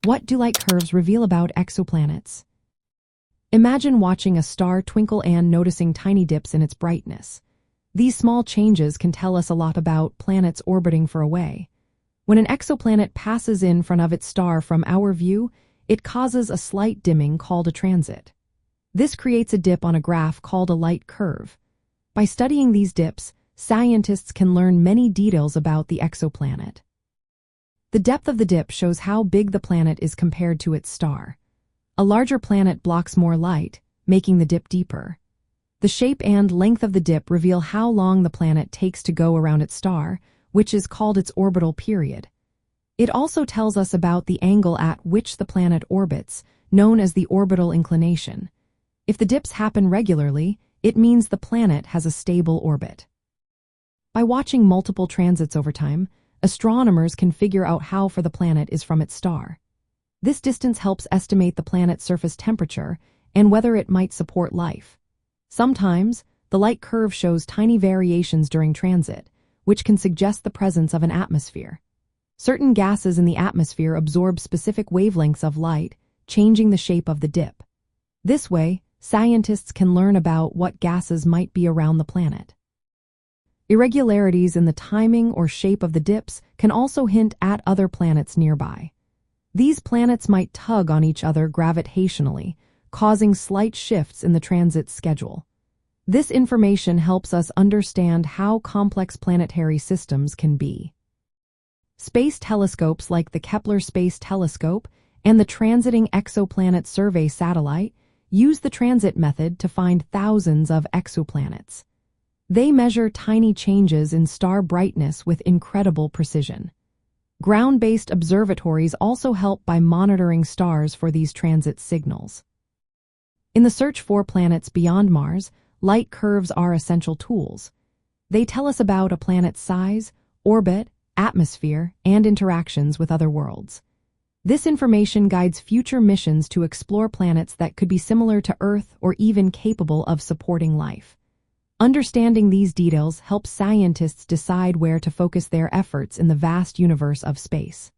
What do light curves reveal about exoplanets? Imagine watching a star twinkle and noticing tiny dips in its brightness. These small changes can tell us a lot about planets orbiting far away. When an exoplanet passes in front of its star from our view, it causes a slight dimming called a transit. This creates a dip on a graph called a light curve. By studying these dips, scientists can learn many details about the exoplanet. The depth of the dip shows how big the planet is compared to its star. A larger planet blocks more light, making the dip deeper. The shape and length of the dip reveal how long the planet takes to go around its star, which is called its orbital period. It also tells us about the angle at which the planet orbits, known as the orbital inclination. If the dips happen regularly, it means the planet has a stable orbit. By watching multiple transits over time, astronomers can figure out how far the planet is from its star. This distance helps estimate the planet's surface temperature and whether it might support life. Sometimes, the light curve shows tiny variations during transit, which can suggest the presence of an atmosphere. Certain gases in the atmosphere absorb specific wavelengths of light, changing the shape of the dip. This way, scientists can learn about what gases might be around the planet. Irregularities in the timing or shape of the dips can also hint at other planets nearby. These planets might tug on each other gravitationally, causing slight shifts in the transit schedule. This information helps us understand how complex planetary systems can be. Space telescopes like the Kepler Space Telescope and the Transiting Exoplanet Survey Satellite use the transit method to find thousands of exoplanets. They measure tiny changes in star brightness with incredible precision. Ground-based observatories also help by monitoring stars for these transit signals. In the search for planets beyond Mars, light curves are essential tools. They tell us about a planet's size, orbit, atmosphere, and interactions with other worlds. This information guides future missions to explore planets that could be similar to Earth or even capable of supporting life. Understanding these details helps scientists decide where to focus their efforts in the vast universe of space.